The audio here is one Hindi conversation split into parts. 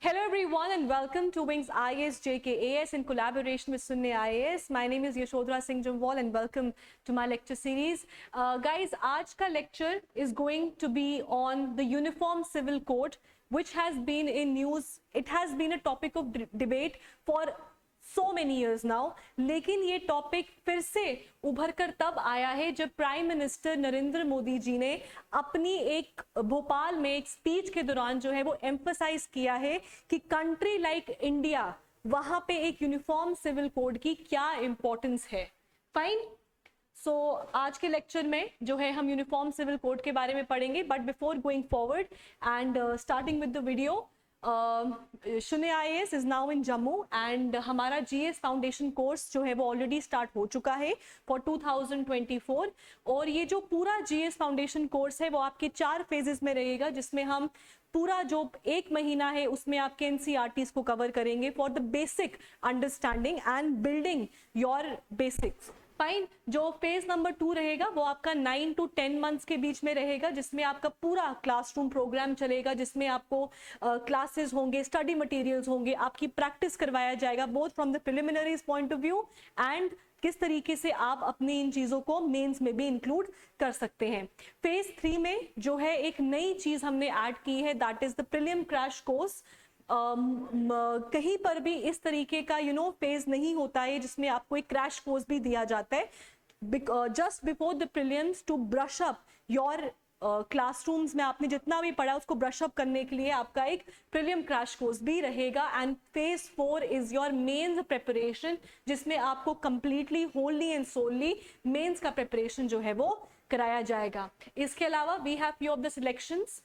Hello everyone and welcome to Wings IAS JKAS in collaboration with Sunne IAS. My name is Yashodhara Singh Jamwal and welcome to my lecture series. Guys, आज का lecture is going to be on the Uniform Civil Code, which has been in news. It has been a topic of debate for so many years now, लेकिन ये टॉपिक फिर से उभर कर तब आया है जब प्राइम मिनिस्टर नरेंद्र मोदी जी ने अपनी एक भोपाल में एक स्पीच के दौरान जो है वो एम्फसाइज किया है कि कंट्री लाइक इंडिया, वहां पे एक यूनिफॉर्म सिविल कोड की क्या इंपॉर्टेंस है. फाइन. सो आज के लेक्चर में जो है हम यूनिफॉर्म सिविल कोड के बारे में पढ़ेंगे, but before going forward and starting with the video, शुन्ने IAS is now in Jammu and हमारा जीएस फाउंडेशन कोर्स जो है वो ऑलरेडी स्टार्ट हो चुका है फॉर 2024. और ये जो पूरा जीएस फाउंडेशन कोर्स है वो आपके 4 फेजेस में रहेगा, जिसमें हम पूरा जो 1 महीना है उसमें आपके एनसीईआरटीज को कवर करेंगे for the basic understanding and building your basics. Fine. जो फेज नंबर 2 रहेगा वो आपका 9 to 10 मंथ्स के बीच में रहेगा, जिसमें आपका पूरा क्लासरूम प्रोग्राम चलेगा, जिसमें आपको क्लासेस होंगे, स्टडी मटेरियल्स होंगे, आपकी प्रैक्टिस करवाया जाएगा both from the preliminaries point of view and किस तरीके से आप अपनी इन चीजों को मेंस में भी इंक्लूड कर सकते हैं. फेज 3 में जो है एक नई चीज हमने ऐड की है, that is the prelim crash course. कहीं पर भी इस तरीके का फेज नहीं होता है जिसमें आपको एक क्रैश कोर्स भी दिया जाता है just before the prelims to brush up your classrooms में आपने जितना भी पढ़ा उसको ब्रश अप करने के लिए आपका एक प्रीलिम क्रैश कोर्स भी रहेगा. And phase 4 is your mains preparation, जिसमें आपको completely wholly and solely mains का प्रिपरेशन जो है वो कराया जाएगा. इसके अलावा we have few of the selections.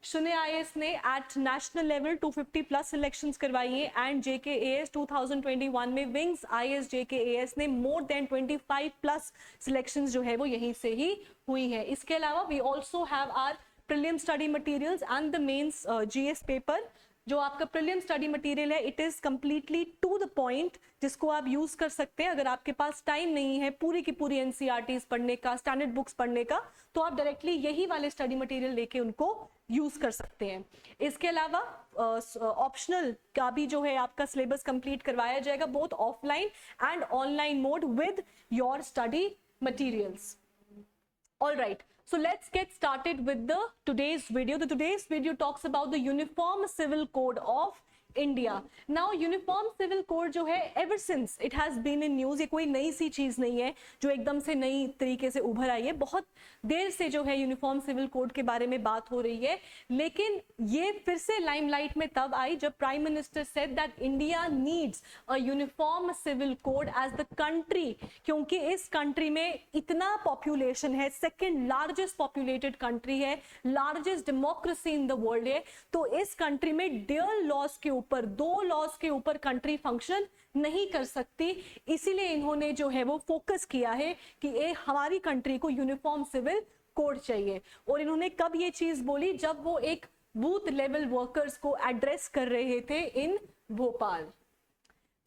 शुन्ने आईएएस ने at national level 250 plus selections करवाई है एंड जेकेएएस 2021 में विंग्स आईएएस जेकेएएस ने मोर देन 25 प्लस सिलेक्शंस जो है वो यहीं से ही हुई है. इसके अलावा we also have our prelim study materials and the mains GS paper. जो आपका प्रीलिम स्टडी मटेरियल है it is completely to the point, जिसको आप यूज कर सकते हैं. अगर आपके पास टाइम नहीं है पूरी की पूरी एनसीईआरटीज पढ़ने का, स्टैंडर्ड बुक्स पढ़ने का, तो आप डायरेक्टली यही वाले स्टडी मटेरियल लेके उनको यूज कर सकते हैं. इसके अलावा ऑप्शनल का भी जो है आपका सिलेबस कंप्लीट करवाया जाएगा both offline and online mode with your study materials. All right, so let's get started with the today's video. The today's video talks about the Uniform Civil Code of India. Now Uniform Civil Code जो है ever since it has been in news, ये कोई नई सी चीज नहीं है जो एकदम से नई तरीके से उभर आई है. बहुत देर से जो है यूनिफॉर्म सिविल कोड के बारे में बात हो रही है, लेकिन ये फिर से लाइमलाइट में तब आई जब prime minister said that India needs a uniform civil code as the country, क्योंकि इस कंट्री में इतना पॉपुलेशन है, सेकेंड लार्जेस्ट पॉपुलेटेड कंट्री है, largest democracy in the world है. तो इस कंट्री में ड्यूअल लॉज के ऊपर, 2 लॉज के ऊपर कंट्री फंक्शन नहीं कर सकती. इसीलिए इन्होंने जो है वो फोकस किया है कि हमारी कंट्री को यूनिफॉर्म सिविल कोड चाहिए. और इन्होंने कब ये चीज बोली? जब वो एक बूथ लेवल वर्कर्स को एड्रेस कर रहे थे इन भोपाल.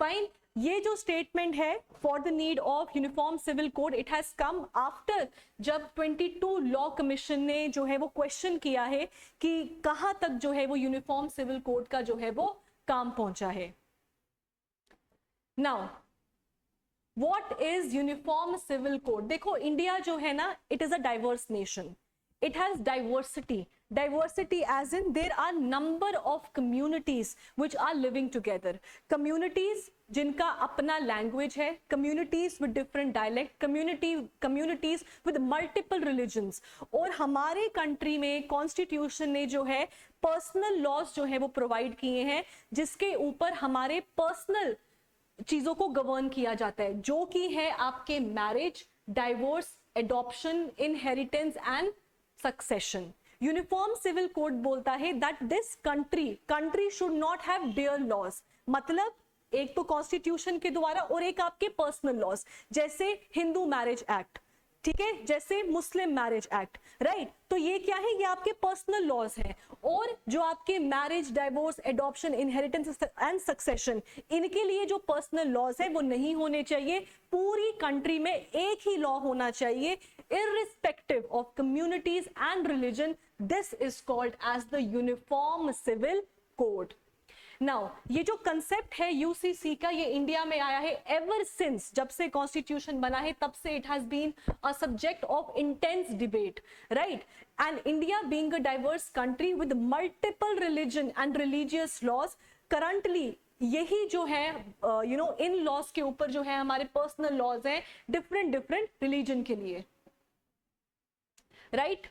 फाइन. ये जो स्टेटमेंट है for the need of uniform civil code, it has come after जब 22 लॉ कमीशन ने जो है वो क्वेश्चन किया है कि कहां तक जो है वो यूनिफॉर्म सिविल कोड का जो है वो काम पहुंचा है. Now what is uniform civil code? देखो, इंडिया जो है ना, it is a diverse nation. It has diversity. Diversity as in there are number of communities which are living together. Communities जिनका अपना language है, communities with different dialect, communities with multiple religions. और हमारे country में constitution ने जो है personal laws जो है वो provide किए हैं, जिसके ऊपर हमारे personal चीजों को गवर्न किया जाता है, जो कि है आपके marriage, divorce, adoption, inheritance and succession. Uniform civil code बोलता है that this country should not have dual laws. मतलब एक तो कॉन्स्टिट्यूशन के द्वारा और एक आपके पर्सनल लॉज, जैसे हिंदू मैरिज एक्ट, ठीक है, जैसे मुस्लिम मैरिज एक्ट, राइट. तो ये क्या है? ये आपके पर्सनल लॉज हैं. और जो आपके marriage, divorce, adoption, inheritance and succession, इनके लिए जो पर्सनल लॉज है वो नहीं होने चाहिए. पूरी कंट्री में एक ही लॉ होना चाहिए irrespective of communities and religion. This is called as the Uniform Civil Code. Now ये जो कंसेप्ट है यूसीसी का, ये इंडिया में आया है एवर सिंस, जब से कॉन्स्टिट्यूशन बना है तब से it has been a subject of intense debate, right? And India being a diverse country with multiple religion and religious laws, currently यही जो है इन लॉज के ऊपर जो है हमारे पर्सनल लॉज हैं डिफरेंट डिफरेंट रिलीजन के लिए, right?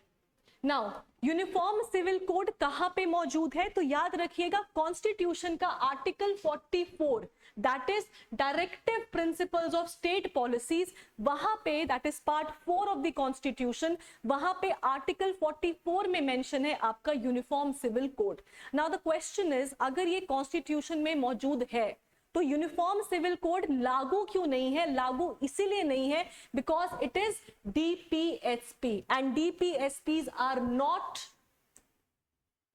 Now uniform civil code कहां पे मौजूद है? तो याद रखिएगा कॉन्स्टिट्यूशन का article 44, that is directive principles of state policies, वहां पे that is part 4 of the constitution, वहां पे आर्टिकल 44 में मेंशन है आपका uniform civil code. Now the question is, अगर ये कॉन्स्टिट्यूशन में मौजूद है तो यूनिफॉर्म सिविल कोड लागू क्यों नहीं है? लागू इसीलिए नहीं है because it is DPSP and DPSPs are not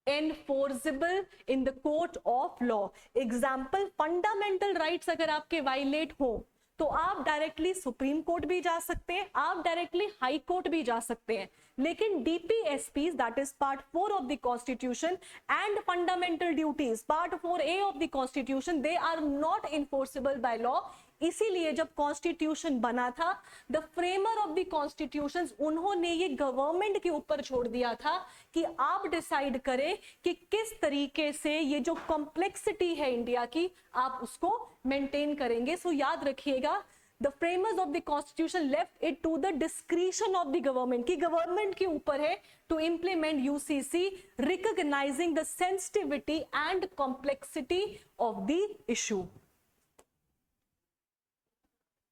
enforceable in the court of law. Example, fundamental rights अगर आपके वायलेट हो तो आप डायरेक्टली सुप्रीम कोर्ट भी जा सकते हैं, आप डायरेक्टली हाई कोर्ट भी जा सकते हैं, लेकिन DPSPs that is part 4 of the constitution and fundamental duties part 4A of the constitution, they are not enforceable by law. इसीलिए जब कॉन्स्टिट्यूशन बना था, the framer of the constitution, उन्होंने ये गवर्नमेंट के ऊपर छोड़ दिया था कि आप डिसाइड करें कि किस तरीके से ये जो कॉम्प्लेक्सिटी है इंडिया की, आप उसको मेंटेन करेंगे। सो याद रखिएगा, the framers of the constitution left it to the discretion of the government, की गवर्नमेंट के ऊपर है to implement UCC, recognising the sensitivity and complexity of the issue.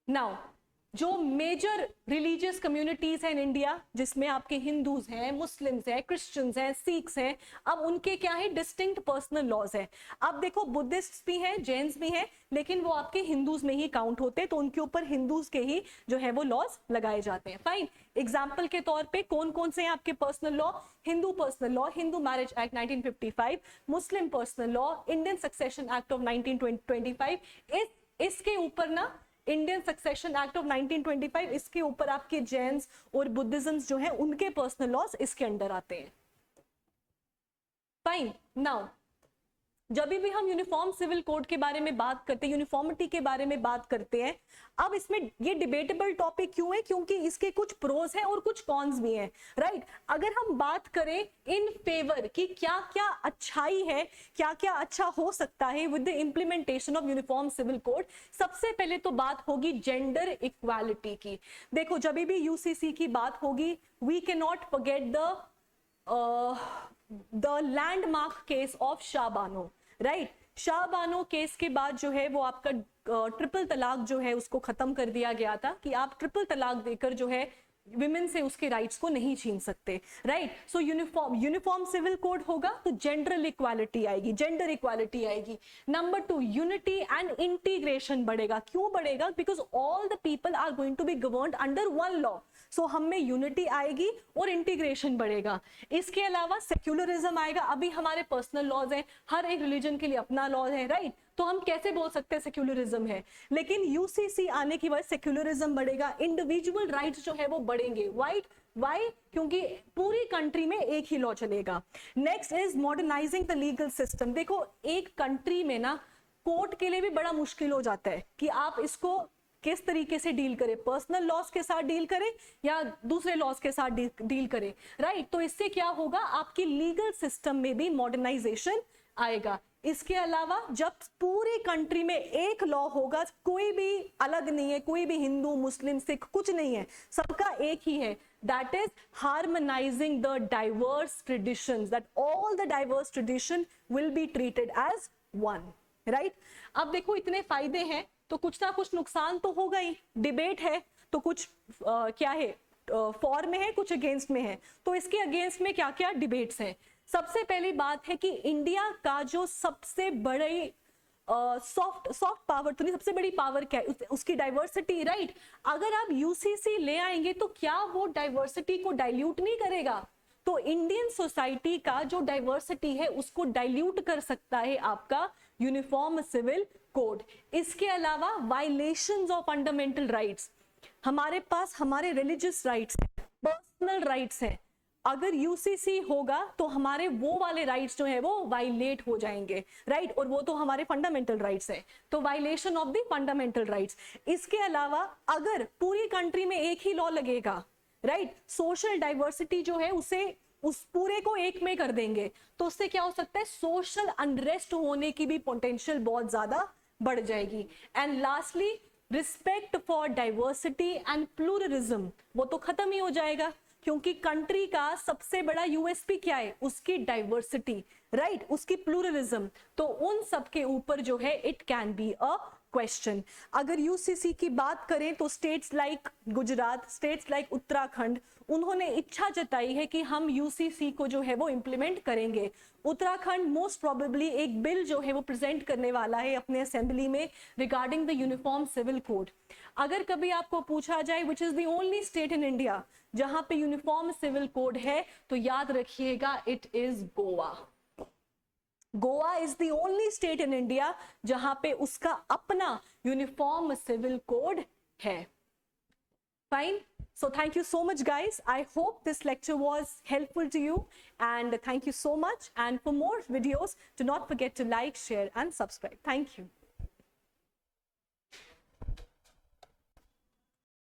Now जो मेजर रिलीजियस कम्युनिटीज हैं इन इंडिया, जिसमें आपके हिंदूज हैं, मुस्लिम्स हैं, क्रिश्चियंस हैं, सिख्स हैं, अब उनके क्या है? डिस्टिंक्ट पर्सनल लॉज है। अब देखो बुद्धिस्ट भी हैं, जैन्स भी हैं, लेकिन वो आपके हिंदूज में ही काउंट होते हैं, तो उनके ऊपर हिंदूज के ही जो है वो लॉज लगाए जाते हैं। फाइन, एग्जाम्पल के तौर पे कौन कौन से हैं आपके personal law? Hindu personal law, Hindu marriage act 1955, Muslim personal law, Indian succession act of 1925, इसके ऊपर ना इंडियन सक्सेशन एक्ट ऑफ 1925, इसके ऊपर आपके जैन्स और बुद्धिज्म जो है उनके पर्सनल लॉज इसके अंडर आते हैं। फाइन, नाउ जब भी हम यूनिफॉर्म सिविल कोड के बारे में बात करते हैं, यूनिफॉर्मिटी के बारे में बात करते हैं, अब इसमें ये डिबेटेबल टॉपिक क्यों है? क्योंकि इसके कुछ प्रोज हैं और कुछ कॉन्स भी हैं, राइट? अगर हम बात करें इन फेवर की क्या क्या अच्छाई है, क्या क्या अच्छा हो सकता है with the implementation of uniform civil code, सबसे पहले तो बात होगी जेंडर इक्वालिटी की। देखो जब भी यूसीसी की बात होगी, we can not forget the landmark case of Shah Bano, right? Shah Bano case के बाद जो है वो आपका ट्रिपल तलाक जो है उसको खत्म कर दिया गया था कि आप ट्रिपल तलाक देकर जो है विमेन से उसके राइट्स को नहीं छीन सकते, right? So uniform civil code होगा तो जेंडर इक्वालिटी आएगी, जेंडर इक्वालिटी आएगी। नंबर 2, यूनिटी एंड इंटीग्रेशन बढ़ेगा। क्यों बढ़ेगा? Because all the people are going to be governed under one law, so हम में यूनिटी आएगी और इंटीग्रेशन बढ़ेगा। इसके अलावा सेक्युलरिज्म आएगा। अभी हमारे पर्सनल लॉज हैं, हर एक रिलीजन के लिए अपना लॉ है, राइट? तो हम कैसे बोल सकते हैं सेक्युलरिज्म है, लेकिन यूसीसी आने की वजह सेक्युलरिज्म बढ़ेगा, इंडिविजुअल राइट्स जो है वो बढ़ेंगे। वाई? क्योंकि पूरी कंट्री में एक ही लॉ चलेगा। Next is modernising the legal system. देखो एक कंट्री में ना कोर्ट के लिए भी बड़ा मुश्किल हो जाता है कि आप इसको किस तरीके से डील करें, पर्सनल लॉस के साथ डील करें या दूसरे लॉस के साथ डील करें, राइट? तो इससे क्या होगा, आपकी लीगल सिस्टम में भी मॉडर्नाइजेशन आएगा। इसके अलावा जब पूरी कंट्री में एक लॉ होगा, कोई भी अलग नहीं है, कोई भी हिंदू मुस्लिम सिख कुछ नहीं है, सबका एक ही है, that is harmonising the diverse traditions, that all the diverse tradition will be treated as one, right? अब देखो इतने फायदे हैं तो कुछ ना कुछ नुकसान तो होगा ही। डिबेट है तो कुछ क्या है, फॉर में है, कुछ अगेंस्ट में है। तो इसके अगेंस्ट में क्या क्या डिबेट्स हैं? सबसे पहली बात है कि इंडिया का जो सबसे बड़ी सॉफ्ट पावर तो नहीं, सबसे बड़ी पावर क्या है? उसकी डाइवर्सिटी, राइट? अगर आप यूसीसी ले आएंगे तो क्या वो डाइवर्सिटी को डाइल्यूट नहीं करेगा? तो इंडियन सोसाइटी का जो डाइवर्सिटी है उसको डाइल्यूट कर सकता है आपका यूनिफॉर्म सिविल कोड। इसके अलावा वायलेशंस ऑफ फंडामेंटल राइट्स, हमारे पास हमारे रिलीजियस राइट्स हैं, पर्सनल राइट्स हैं, अगर यूसीसी होगा तो हमारे वो वाले राइट्स जो है वो वायलेट हो जाएंगे, राइट, और वो तो हमारे फंडामेंटल राइट्स है, तो violation of the fundamental rights. इसके अलावा अगर पूरी कंट्री में एक ही लॉ लगेगा, राइट, सोशल डाइवर्सिटी जो है उसे उस पूरे को एक में कर देंगे, तो उससे क्या हो सकता है, सोशल अनरेस्ट होने की भी पोटेंशियल बहुत ज्यादा बढ़ जाएगी। And lastly, respect for diversity and pluralism, वो तो खत्म ही हो जाएगा, क्योंकि कंट्री का सबसे बड़ा यूएसपी क्या है, उसकी डाइवर्सिटी, राइट, उसकी प्लूरलिज्म, तो उन सब के ऊपर जो है it can be a question. अगर यूसीसी की बात करें तो states like Gujarat, states like Uttarakhand, उन्होंने इच्छा जताई है कि हम यूसीसी को जो है वो इंप्लीमेंट करेंगे। उत्तराखंड मोस्ट प्रोबेबली एक बिल जो है वो प्रेजेंट करने वाला है अपने असेंबली में regarding the uniform civil code. अगर कभी आपको पूछा जाए which is the only state in India जहां पे यूनिफॉर्म सिविल कोड है, तो याद रखिएगा it is Goa. Goa is the only state in India जहां पे उसका अपना यूनिफॉर्म सिविल कोड है। Fine. So thank you so much, guys. I hope this lecture was helpful to you, and thank you so much. And for more videos, do not forget to like, share, and subscribe. Thank you.